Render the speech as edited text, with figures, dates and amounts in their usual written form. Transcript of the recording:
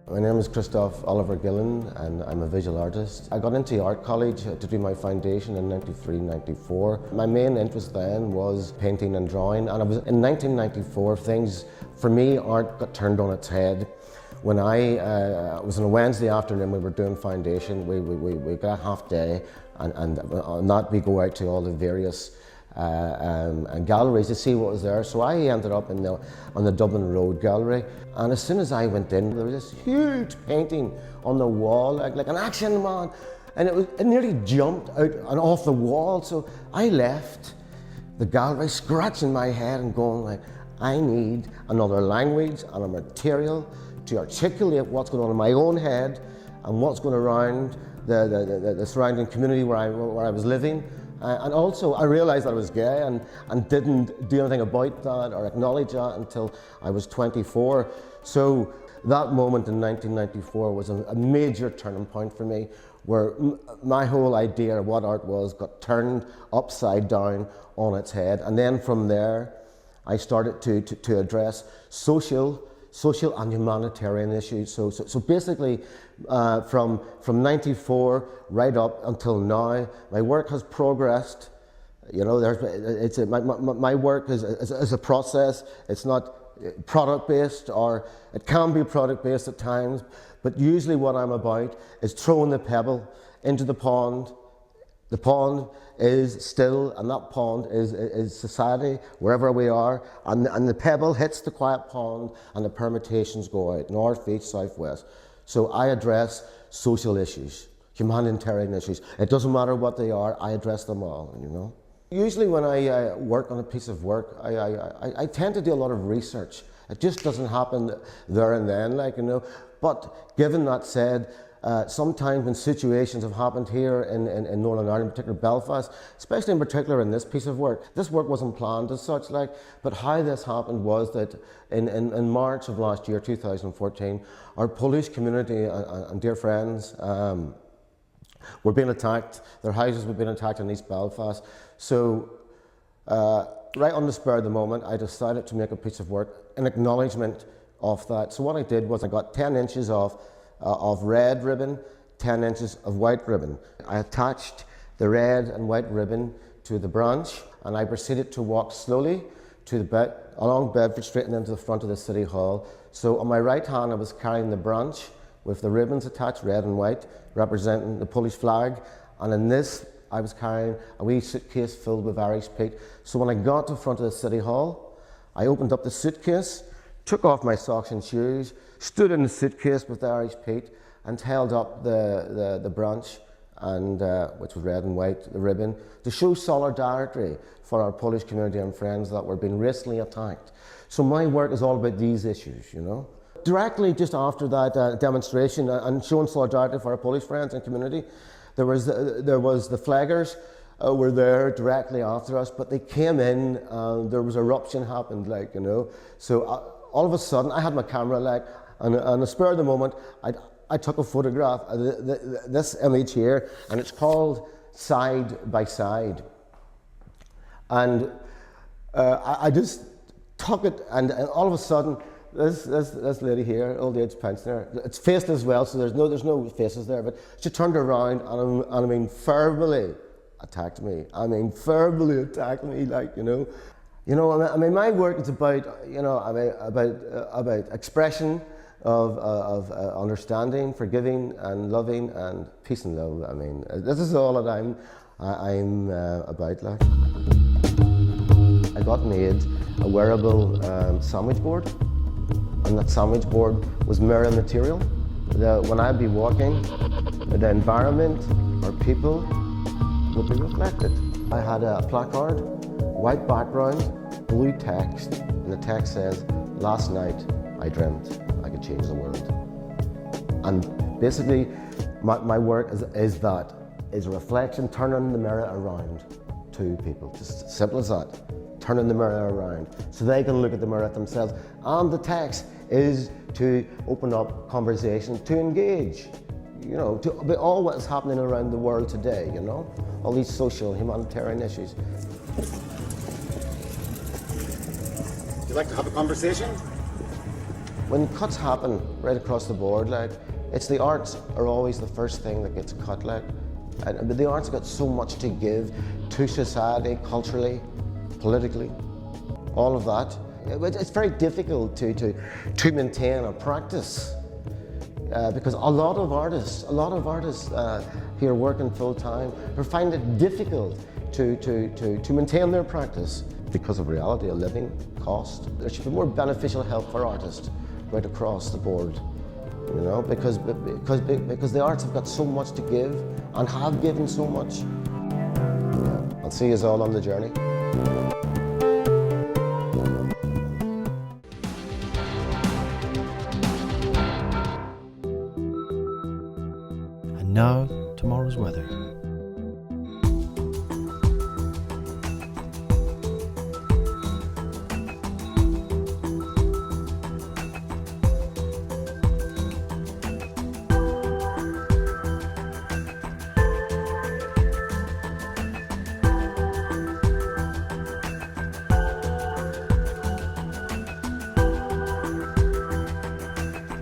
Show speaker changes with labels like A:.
A: My name is Christoff Gillen and I'm a visual artist. I got into art college to do my foundation in '93-'94. My main interest then was painting and drawing, and in 1994 things, for me, art got turned on its head. When it was on a Wednesday afternoon, we were doing foundation, we got a half day, and on that we go out to all the various galleries to see what was there. So I ended up on the Dublin Road Gallery, and as soon as I went in, there was this huge painting on the wall, like an action man, and it nearly jumped out and off the wall. So I left the gallery scratching my head and going like, I need another language and a material to articulate what's going on in my own head and what's going around the surrounding community where I was living. And also I realised that I was gay and didn't do anything about that or acknowledge that until I was 24. So that moment in 1994 was a major turning point for me, where my whole idea of what art was got turned upside down on its head. And then from there I started to address social and humanitarian issues. So basically, from '94 right up until now, my work has progressed. You know, my work is a process. It's not product-based, or it can be product-based at times, but usually what I'm about is throwing the pebble into the pond. The pond is still, and that pond is society, wherever we are, and the pebble hits the quiet pond and the permutations go out, north, east, south, west. So I address social issues, humanitarian issues. It doesn't matter what they are, I address them all, you know. Usually when I work on a piece of work, I tend to do a lot of research. It just doesn't happen there and then, like, you know. But given that said, sometimes when situations have happened here in Northern Ireland, in particular Belfast, especially in particular in this piece of work, this work wasn't planned as such, like, but how this happened was that in March of last year, 2014, our Polish community and dear friends were being attacked. Their houses were being attacked in East Belfast. So right on the spur of the moment, I decided to make a piece of work in acknowledgement of that. So what I did was I got 10 inches of red ribbon, 10 inches of white ribbon. I attached the red and white ribbon to the branch, and I proceeded to walk slowly along Bedford Street and into the front of the City Hall. So on my right hand I was carrying the branch with the ribbons attached, red and white, representing the Polish flag, and in this I was carrying a wee suitcase filled with Irish peat. So when I got to the front of the City Hall, I opened up the suitcase, took off my socks and shoes, stood in the suitcase with the Irish peat, and held up the branch, and which was red and white, the ribbon, to show solidarity for our Polish community and friends that were being racially attacked. So my work is all about these issues, you know. Directly just after that demonstration and showing solidarity for our Polish friends and community, there was the flaggers were there directly after us, but they came in and there was eruption happened, like, you know. So all of a sudden, I had my camera, like, and on the spur of the moment, I took a photograph of this image here, and it's called Side by Side. And I just took it, and all of a sudden, this lady here, old age pensioner, it's faced as well, so there's no faces there, but she turned around and I mean, verbally attacked me. I mean, verbally attacked me, like, you know. You know, I mean, my work is about, you know, about expression of understanding, forgiving, and loving, and peace and love. I mean, this is all that I'm about, like. I got made a wearable sandwich board, and that sandwich board was mirror material. When I'd be walking, the environment or people would be reflected. I had a placard, white background, blue text, and the text says, "Last night I dreamt I could change the world." And basically, my work is a reflection, turning the mirror around to people. Just simple as that. Turning the mirror around so they can look at the mirror at themselves. And the text is to open up conversation, to engage, you know, about all what is happening around the world today, you know, all these social, humanitarian issues.
B: Would you like to have a conversation?
A: When cuts happen right across the board, like, it's the arts are always the first thing that gets cut, like. But the arts have got so much to give to society, culturally, politically, all of that. It's very difficult to maintain a practice because a lot of artists who are working full time find it difficult to maintain their practice because of reality of living cost. There should be more beneficial help for artists right across the board. You know, because the arts have got so much to give and have given so much. Yeah. I'll see you all on the journey.
B: And now, tomorrow's weather.